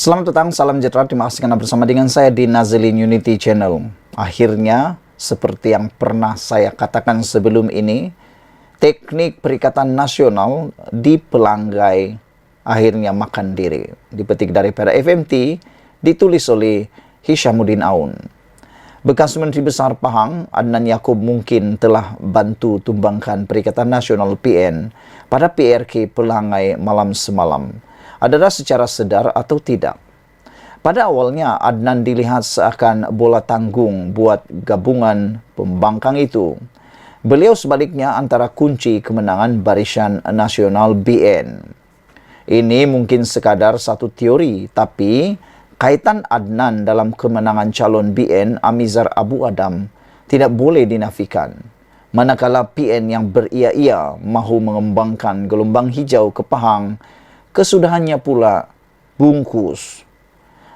Selamat datang, salam sejahtera, terima kasih karena bersama dengan saya di Nazilin Unity Channel. Akhirnya, seperti yang pernah saya katakan sebelum ini, teknik perikatan nasional di pelanggai akhirnya makan diri. Dipetik daripada FMT, ditulis oleh Hishamuddin Aun. Bekas Menteri Besar Pahang, Adnan Yaakob mungkin telah bantu tumbangkan Perikatan Nasional PN pada PRK Pelangai malam semalam. Adalah secara sedar atau tidak. Pada awalnya, Adnan dilihat seakan bola tanggung buat gabungan pembangkang itu. Beliau sebaliknya antara kunci kemenangan Barisan Nasional BN. Ini mungkin sekadar satu teori, tapi kaitan Adnan dalam kemenangan calon BN Amizar Abu Adam tidak boleh dinafikan. Manakala PN yang beria-ia mahu mengembangkan gelombang hijau ke Pahang, kesudahannya pula bungkus.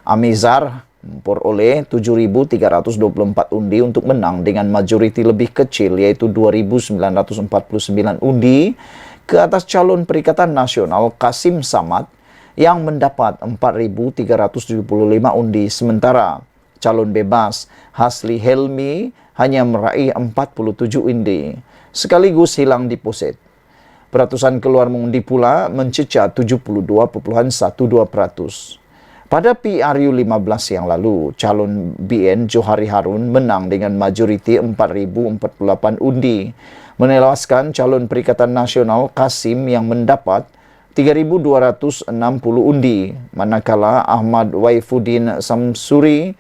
Amizar memperoleh 7.324 undi untuk menang dengan majoriti lebih kecil, yaitu 2.949 undi ke atas calon Perikatan Nasional Kasim Samad yang mendapat 4.375 undi, sementara calon bebas Hasli Helmi hanya meraih 47 undi, sekaligus hilang deposit. Peratusan keluar mengundi pula mencecah 72,12%. Pada PRU 15 yang lalu, calon BN Johari Harun menang dengan majoriti 4.048 undi, menewaskan calon Perikatan Nasional Kasim yang mendapat 3.260 undi, manakala Ahmad Waifuddin Samsuri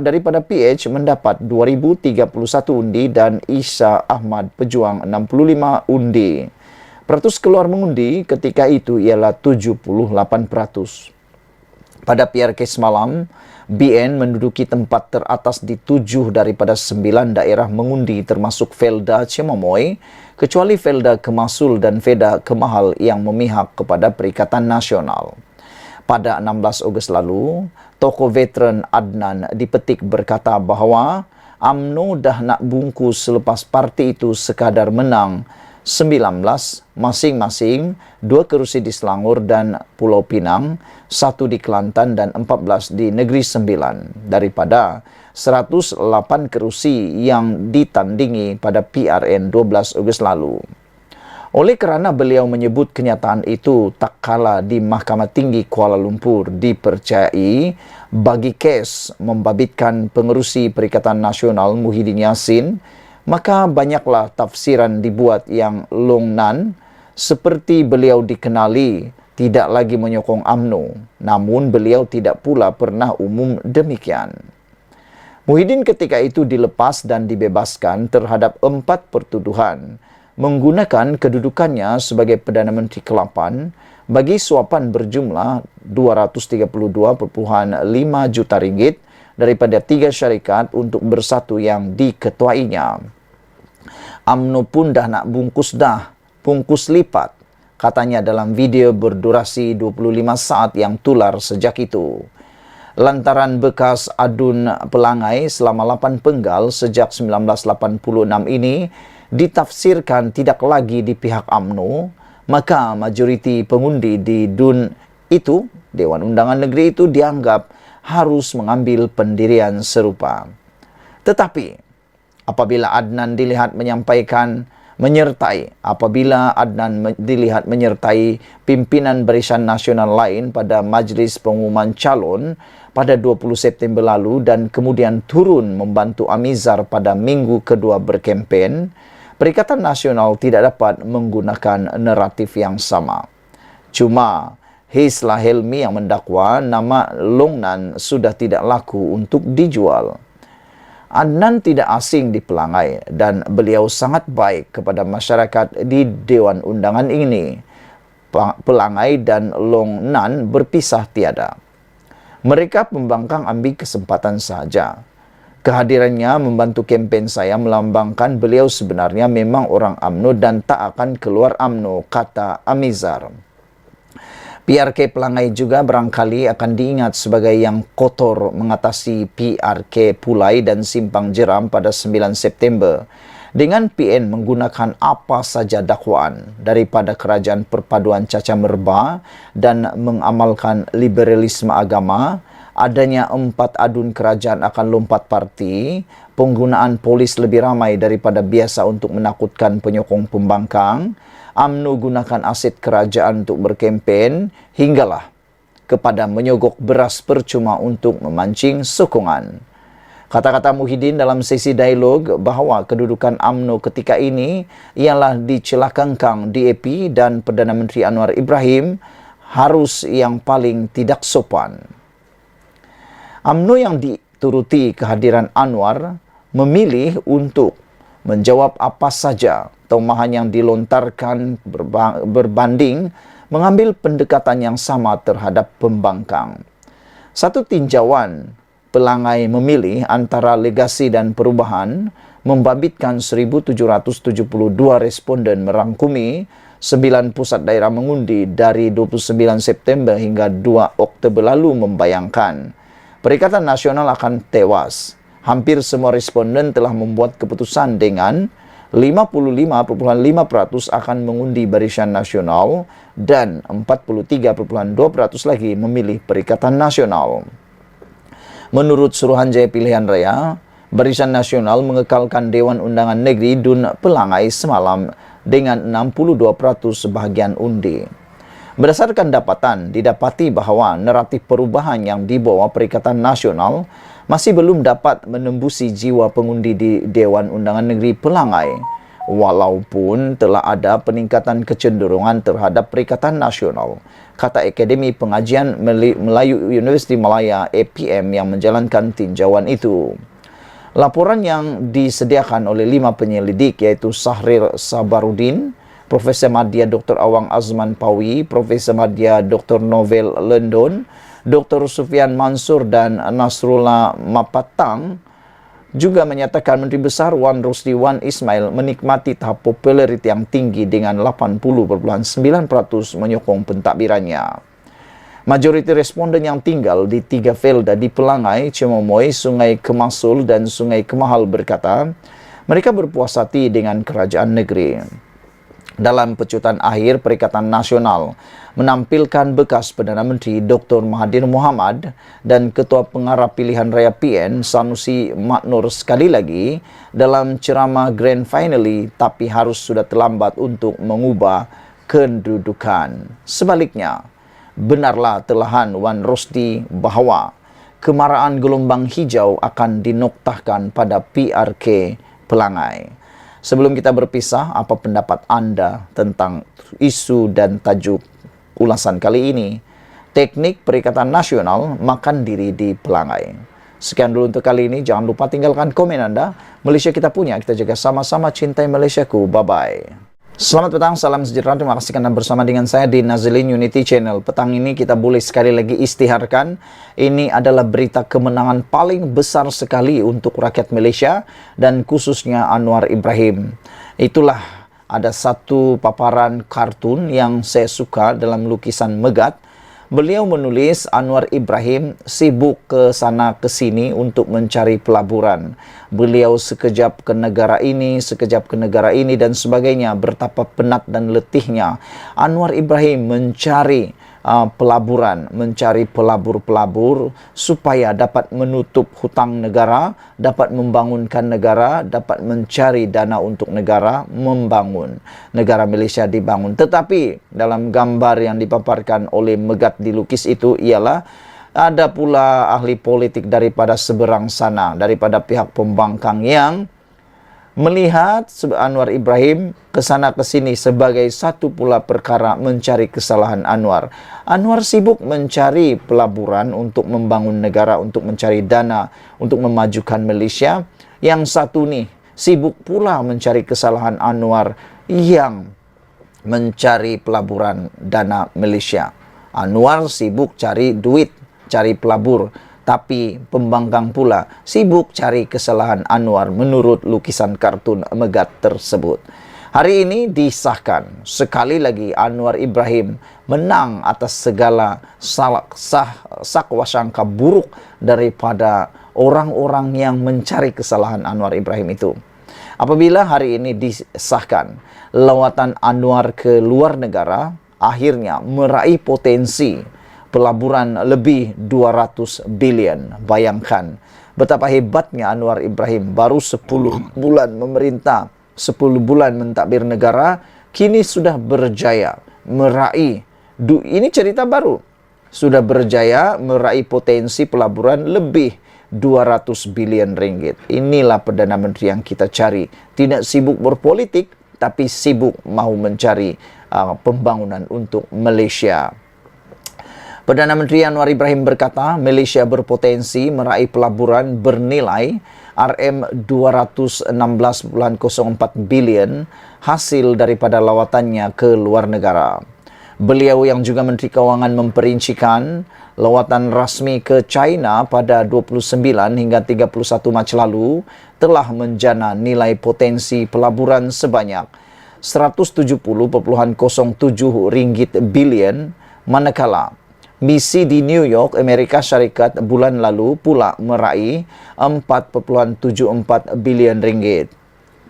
daripada PH mendapat 2.031 undi dan Isa Ahmad Pejuang 65 undi. Peratus keluar mengundi ketika itu ialah 78%. Pada PRK semalam, BN menduduki tempat teratas di 7 daripada 9 daerah mengundi termasuk Felda Cemamoy, kecuali Felda Kemasul dan Felda Kemahal yang memihak kepada Perikatan Nasional. Pada 16 Ogos lalu, tokoh veteran Adnan dipetik berkata bahawa UMNO dah nak bungkus selepas parti itu sekadar menang 19 masing-masing, 2 kerusi di Selangor dan Pulau Pinang, 1 di Kelantan dan 14 di Negeri Sembilan daripada 108 kerusi yang ditandingi pada PRN 12 Ogos lalu. Oleh kerana beliau menyebut kenyataan itu tak kala di Mahkamah Tinggi Kuala Lumpur dipercayai bagi kes membabitkan pengerusi Perikatan Nasional Muhyiddin Yassin, maka banyaklah tafsiran dibuat yang longnan seperti beliau dikenali tidak lagi menyokong UMNO, namun beliau tidak pula pernah umum demikian. Muhyiddin ketika itu dilepas dan dibebaskan terhadap 4 pertuduhan, menggunakan kedudukannya sebagai Perdana Menteri ke-8 bagi suapan berjumlah 232,5 juta ringgit daripada 3 syarikat untuk bersatu yang diketuainya. UMNO pun dah nak bungkus lipat, katanya dalam video berdurasi 25 saat yang tular sejak itu. Lantaran bekas adun pelangai selama 8 penggal sejak 1986 ini ditafsirkan tidak lagi di pihak UMNO, maka majoriti pengundi di DUN itu, Dewan Undangan Negeri itu, dianggap harus mengambil pendirian serupa. Tetapi apabila Adnan dilihat menyertai pimpinan Barisan Nasional lain pada Majlis Pengumuman Calon pada 20 September lalu dan kemudian turun membantu Amizar pada minggu kedua berkempen, Perikatan Nasional tidak dapat menggunakan naratif yang sama. Cuma Hisla Helmi yang mendakwa nama Longnan sudah tidak laku untuk dijual. Adnan tidak asing di Pelangai dan beliau sangat baik kepada masyarakat di Dewan Undangan ini. Pelangai dan Longnan berpisah tiada. Mereka pembangkang ambil kesempatan sahaja. Kehadirannya membantu kempen saya melambangkan beliau sebenarnya memang orang UMNO dan tak akan keluar UMNO, kata Amizar. PRK Pelangai juga barangkali akan diingat sebagai yang kotor mengatasi PRK Pulai dan Simpang Jeram pada 9 September Dengan PN menggunakan apa saja dakwaan daripada kerajaan perpaduan caca merba dan mengamalkan liberalisme agama, adanya 4 adun kerajaan akan lompat parti, penggunaan polis lebih ramai daripada biasa untuk menakutkan penyokong pembangkang, UMNO gunakan aset kerajaan untuk berkempen, hinggalah kepada menyogok beras percuma untuk memancing sokongan. Kata-kata Muhyiddin dalam sesi dialog bahawa kedudukan UMNO ketika ini ialah dicelakangkang DAP dan Perdana Menteri Anwar Ibrahim harus yang paling tidak sopan. UMNO yang dituruti kehadiran Anwar memilih untuk menjawab apa saja tomahan yang dilontarkan berbanding mengambil pendekatan yang sama terhadap pembangkang. Satu tinjauan pelangai memilih antara legasi dan perubahan membabitkan 1,772 responden merangkumi 9 pusat daerah mengundi dari 29 September hingga 2 Oktober lalu membayangkan Perikatan Nasional akan tewas. Hampir semua responden telah membuat keputusan dengan 55.5% akan mengundi Barisan Nasional dan 43.2% lagi memilih Perikatan Nasional. Menurut Suruhanjaya Pilihan Raya, Barisan Nasional mengekalkan Dewan Undangan Negeri Dun Pelangai semalam dengan 62% sebahagian undi. Berdasarkan dapatan, didapati bahawa naratif perubahan yang dibawa Perikatan Nasional masih belum dapat menembusi jiwa pengundi di Dewan Undangan Negeri Pelangai, walaupun telah ada peningkatan kecenderungan terhadap Perikatan Nasional, kata Akademi Pengajian Melayu Universiti Malaya APM yang menjalankan tinjauan itu. Laporan yang disediakan oleh 5 penyelidik iaitu Sahril Sabarudin, Profesor Madya Dr. Awang Azman Pawi, Profesor Madya Dr. Novel London, Dr. Sufian Mansur dan Nasrullah Mapatang juga menyatakan Menteri Besar Wan Rusdi Wan Ismail menikmati tahap populariti yang tinggi dengan 80.9% menyokong pentadbirannya. Majoriti responden yang tinggal di 3 felda di Pelangai, Cemomoy, Sungai Kemasul dan Sungai Kemahal berkata mereka berpuas hati dengan kerajaan negeri. Dalam pecutan akhir, Perikatan Nasional menampilkan bekas Perdana Menteri Dr. Mahathir Mohamad dan Ketua Pengarah Pilihan Raya PN Sanusi Maknur sekali lagi dalam ceramah Grand Finale, tapi harus sudah terlambat untuk mengubah kedudukan. Sebaliknya, benarlah telahan Wan Rusdi bahawa kemarahan gelombang hijau akan dinoktahkan pada PRK Pelangai. Sebelum kita berpisah, apa pendapat anda tentang isu dan tajuk ulasan kali ini? Teknik Perikatan Nasional makan diri di Pelangai. Sekian dulu untuk kali ini. Jangan lupa tinggalkan komen anda. Malaysia kita punya, kita jaga sama-sama, cintai Malaysiaku. Bye-bye. Selamat petang, salam sejahtera. Terima kasih karena bersama dengan saya di Nazilin Unity Channel. Petang ini kita boleh sekali lagi istiharkan. Ini adalah berita kemenangan paling besar sekali untuk rakyat Malaysia dan khususnya Anwar Ibrahim. Itulah ada satu paparan kartun yang saya suka dalam lukisan Megat. Beliau menulis Anwar Ibrahim sibuk ke sana ke sini untuk mencari pelaburan. Beliau sekejap ke negara ini, sekejap ke negara ini dan sebagainya. Betapa penat dan letihnya Anwar Ibrahim mencari pelaburan, mencari pelabur-pelabur supaya dapat menutup hutang negara, dapat membangunkan negara, dapat mencari dana untuk negara, membangun negara Malaysia dibangun. Tetapi dalam gambar yang dipaparkan oleh Megat dilukis itu ialah ada pula ahli politik daripada seberang sana, daripada pihak pembangkang yang melihat Anwar Ibrahim ke sana ke sini sebagai satu pula perkara mencari kesalahan Anwar. Anwar sibuk mencari pelaburan untuk membangun negara, untuk mencari dana, untuk memajukan Malaysia. Yang satu nih sibuk pula mencari kesalahan Anwar yang mencari pelaburan dana Malaysia. Anwar sibuk cari duit, cari pelabur. Tapi pembangkang pula sibuk cari kesalahan Anwar menurut lukisan kartun Megat tersebut. Hari ini disahkan sekali lagi Anwar Ibrahim menang atas segala sakwasangka buruk daripada orang-orang yang mencari kesalahan Anwar Ibrahim itu. Apabila hari ini disahkan, lawatan Anwar ke luar negara akhirnya meraih potensi pelaburan lebih 200 bilion. Bayangkan betapa hebatnya Anwar Ibrahim, baru 10 bulan memerintah, 10 bulan mentadbir negara, kini sudah berjaya meraih, ini cerita baru, sudah berjaya meraih potensi pelaburan lebih 200 bilion ringgit. Inilah Perdana Menteri yang kita cari. Tidak sibuk berpolitik, tapi sibuk mau mencari pembangunan untuk Malaysia. Perdana Menteri Anwar Ibrahim berkata, Malaysia berpotensi meraih pelaburan bernilai RM216.04 bilion hasil daripada lawatannya ke luar negara. Beliau yang juga Menteri Kewangan memperincikan lawatan rasmi ke China pada 29 hingga 31 Mac lalu telah menjana nilai potensi pelaburan sebanyak 170.07 ringgit bilion, manakala misi di New York, Amerika Syarikat bulan lalu pula meraih 4.74 bilion ringgit.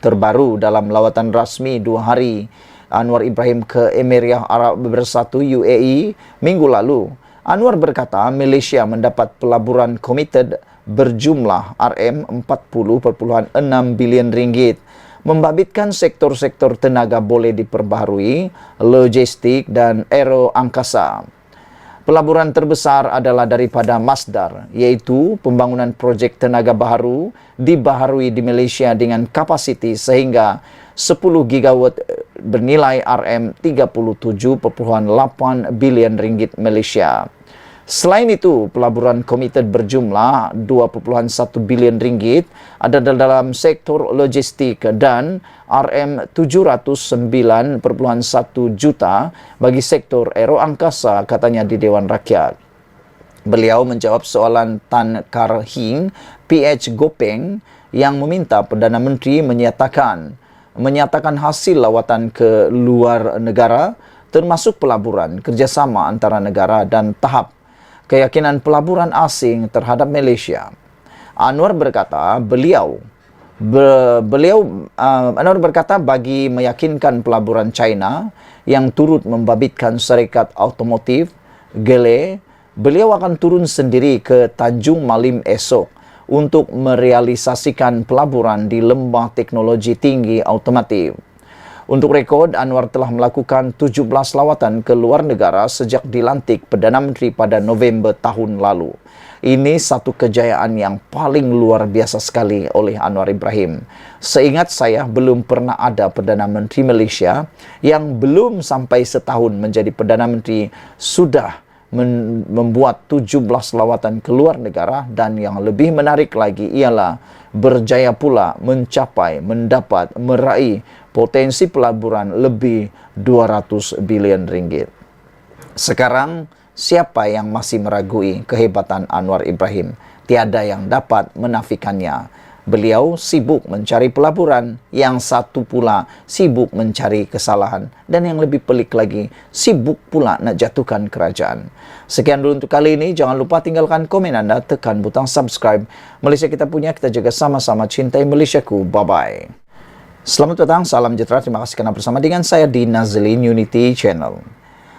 Terbaru dalam lawatan rasmi 2 hari Anwar Ibrahim ke Emirat Arab Bersatu UAE minggu lalu, Anwar berkata Malaysia mendapat pelaburan komited berjumlah RM40.6 bilion ringgit, membabitkan sektor-sektor tenaga boleh diperbaharui, logistik dan aero angkasa. Pelaburan terbesar adalah daripada Masdar, iaitu pembangunan projek tenaga baharu dibaharui di Malaysia dengan kapasiti sehingga 10 gigawatt bernilai RM37.8 bilion ringgit Malaysia. Selain itu, pelaburan komited berjumlah 2.1 bilion ringgit ada dalam sektor logistik dan RM709.1 juta bagi sektor aero angkasa, katanya di Dewan Rakyat. Beliau menjawab soalan Tan Kar Hing, PH Gopeng, yang meminta Perdana Menteri menyatakan hasil lawatan ke luar negara, termasuk pelaburan, kerjasama antara negara dan tahap keyakinan pelaburan asing terhadap Malaysia. Anwar berkata, Anwar berkata bagi meyakinkan pelaburan China yang turut membabitkan syarikat automotif Geely, beliau akan turun sendiri ke Tanjung Malim esok untuk merealisasikan pelaburan di lembah teknologi tinggi otomotif. Untuk rekod, Anwar telah melakukan 17 lawatan ke luar negara sejak dilantik Perdana Menteri pada November tahun lalu. Ini satu kejayaan yang paling luar biasa sekali oleh Anwar Ibrahim. Seingat saya, belum pernah ada Perdana Menteri Malaysia yang belum sampai setahun menjadi Perdana Menteri sudah membuat 17 lawatan ke luar negara, dan yang lebih menarik lagi ialah berjaya pula meraih potensi pelaburan lebih 200 bilion ringgit. Sekarang, siapa yang masih meragui kehebatan Anwar Ibrahim? Tiada yang dapat menafikannya. Beliau sibuk mencari pelaburan, yang satu pula sibuk mencari kesalahan, dan yang lebih pelik lagi, sibuk pula nak jatuhkan kerajaan. Sekian dulu untuk kali ini. Jangan lupa tinggalkan komen anda, tekan butang subscribe. Malaysia kita punya, kita jaga sama-sama, cintai Malaysiaku. Bye-bye. Selamat datang, salam sejahtera. Terima kasih kerana bersama dengan saya di Nazlin Unity Channel.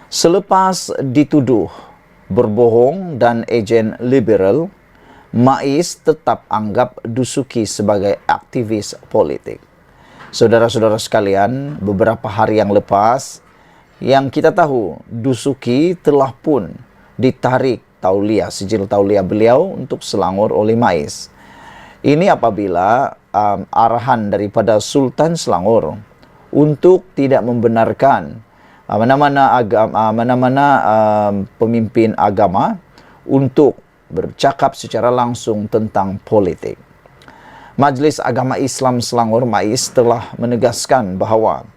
Selepas dituduh berbohong dan ejen liberal, MAIS tetap anggap Dusuki sebagai aktivis politik. Saudara-saudara sekalian, beberapa hari yang lepas, yang kita tahu Dusuki telah pun ditarik tauliah, sijil tauliah beliau untuk Selangor oleh MAIS. Ini apabila arahan daripada Sultan Selangor untuk tidak membenarkan mana-mana pemimpin agama untuk bercakap secara langsung tentang politik. Majlis Agama Islam Selangor MAIS telah menegaskan bahawa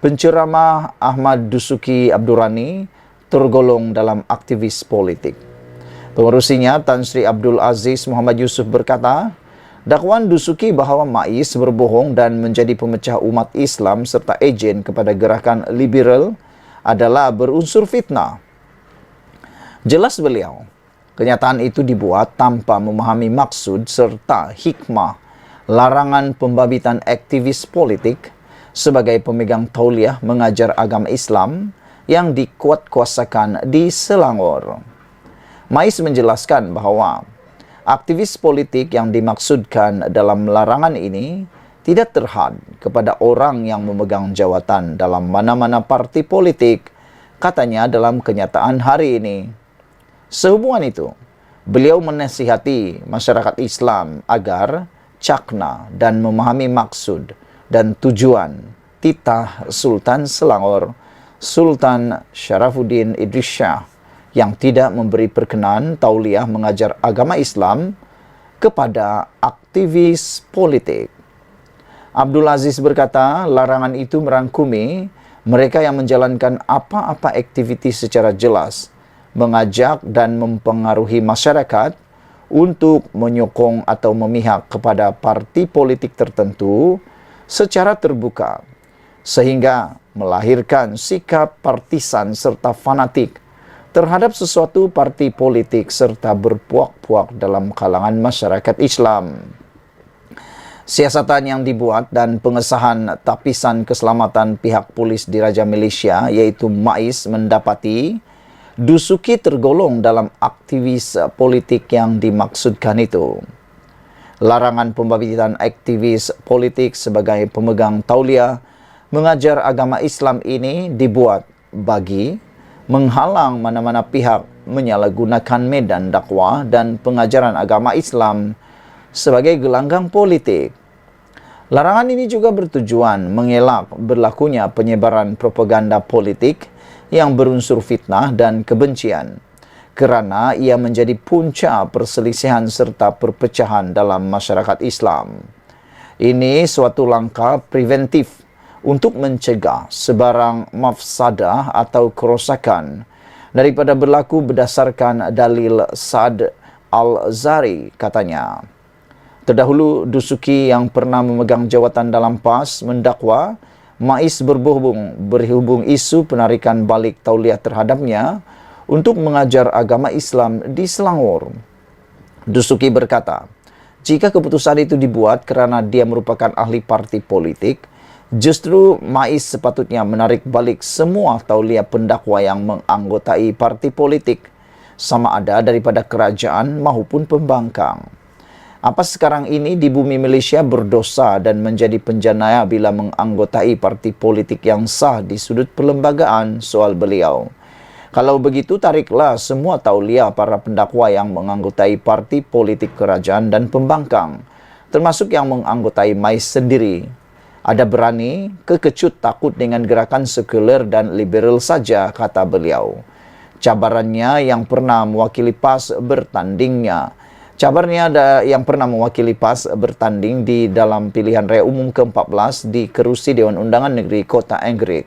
penceramah Ahmad Dusuki Abdurrani tergolong dalam aktivis politik. Pengerusinya Tan Sri Abdul Aziz Muhammad Yusuf berkata, dakwaan Dusuki bahawa MAIS berbohong dan menjadi pemecah umat Islam serta ejen kepada gerakan liberal adalah berunsur fitnah. Jelas beliau, kenyataan itu dibuat tanpa memahami maksud serta hikmah larangan pembabitan aktivis politik sebagai pemegang tauliah mengajar agama Islam yang dikuatkuasakan di Selangor. Mais menjelaskan bahwa aktivis politik yang dimaksudkan dalam larangan ini tidak terhad kepada orang yang memegang jawatan dalam mana-mana parti politik, katanya dalam kenyataan hari ini. Sehubungan itu, beliau menasihati masyarakat Islam agar cakna dan memahami maksud dan tujuan titah Sultan Selangor, Sultan Syarafuddin Idris Shah, yang tidak memberi perkenan tauliah mengajar agama Islam kepada aktivis politik. Abdul Aziz berkata, larangan itu merangkumi mereka yang menjalankan apa-apa aktiviti secara jelas, mengajak dan mempengaruhi masyarakat untuk menyokong atau memihak kepada parti politik tertentu secara terbuka, sehingga melahirkan sikap partisan serta fanatik terhadap sesuatu parti politik serta berpuak-puak dalam kalangan masyarakat Islam. Siasatan yang dibuat dan pengesahan tapisan keselamatan pihak polis Diraja Malaysia iaitu MAIS mendapati Dusuki tergolong dalam aktivis politik yang dimaksudkan itu. Larangan pembabitan aktivis politik sebagai pemegang tauliah mengajar agama Islam ini dibuat bagi menghalang mana-mana pihak menyalahgunakan medan dakwah dan pengajaran agama Islam sebagai gelanggang politik. Larangan ini juga bertujuan mengelak berlakunya penyebaran propaganda politik yang berunsur fitnah dan kebencian, kerana ia menjadi punca perselisihan serta perpecahan dalam masyarakat Islam. Ini suatu langkah preventif untuk mencegah sebarang mafsadah atau kerosakan daripada berlaku berdasarkan dalil Sa'd Al-Zari, katanya. Terdahulu, Dusuki yang pernah memegang jawatan dalam PAS mendakwa MAIS berhubung isu penarikan balik tauliah terhadapnya untuk mengajar agama Islam di Selangor. Dusuki berkata, jika keputusan itu dibuat kerana dia merupakan ahli parti politik, justru MAIS sepatutnya menarik balik semua tauliah pendakwa yang menganggotai parti politik, sama ada daripada kerajaan maupun pembangkang. Apa sekarang ini di bumi Malaysia berdosa dan menjadi penjanaya bila menganggotai parti politik yang sah di sudut perlembagaan, soal beliau. Kalau begitu, tariklah semua tauliah para pendakwa yang menganggotai parti politik kerajaan dan pembangkang, termasuk yang menganggotai MAIS sendiri. Ada berani, kekecut takut dengan gerakan sekuler dan liberal saja, kata beliau. Cabarannya yang pernah mewakili PAS bertanding di dalam pilihan raya umum ke-14 di kerusi Dewan Undangan Negeri Kota Anggerik.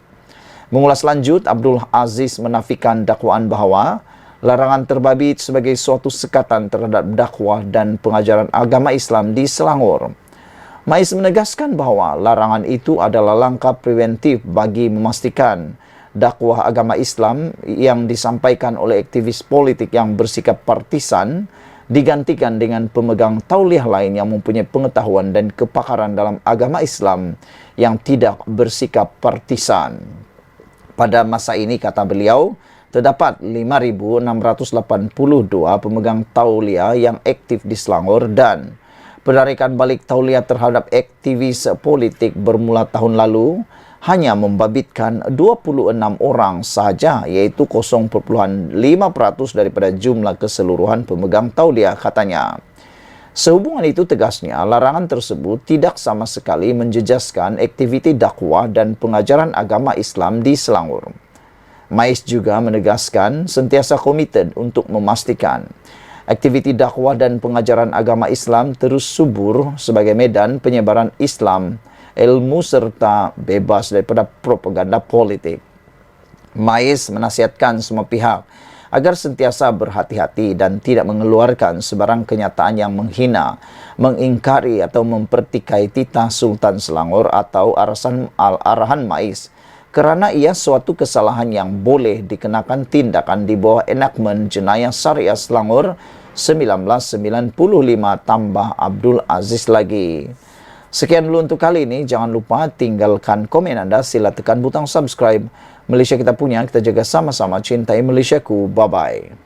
Mengulas lanjut, Abdul Aziz menafikan dakwaan bahawa larangan terbabit sebagai suatu sekatan terhadap dakwah dan pengajaran agama Islam di Selangor. MAIS menegaskan bahawa larangan itu adalah langkah preventif bagi memastikan dakwah agama Islam yang disampaikan oleh aktivis politik yang bersikap partisan digantikan dengan pemegang tauliah lain yang mempunyai pengetahuan dan kepakaran dalam agama Islam yang tidak bersikap partisan. Pada masa ini, kata beliau, terdapat 5,682 pemegang tauliah yang aktif di Selangor dan penarikan balik tauliah terhadap aktivis politik bermula tahun lalu hanya membabitkan 26 orang sahaja, iaitu 0.5% daripada jumlah keseluruhan pemegang tauliah, katanya. Sehubungan itu, tegasnya, larangan tersebut tidak sama sekali menjejaskan aktiviti dakwah dan pengajaran agama Islam di Selangor. MAIS juga menegaskan sentiasa komited untuk memastikan aktiviti dakwah dan pengajaran agama Islam terus subur sebagai medan penyebaran Islam, ilmu serta bebas daripada propaganda politik. MAIS menasihatkan semua pihak agar sentiasa berhati-hati dan tidak mengeluarkan sebarang kenyataan yang menghina, mengingkari atau mempertikai titah Sultan Selangor atau arahan MAIS, kerana ia suatu kesalahan yang boleh dikenakan tindakan di bawah enakmen jenayah syariah Selangor 1995 tambah Abdul Aziz lagi. Sekian dulu untuk kali ini. Jangan lupa tinggalkan komen Anda. Sila tekan butang subscribe. Malaysia kita punya, kita jaga sama-sama. Cintai Malaysiaku. Bye-bye.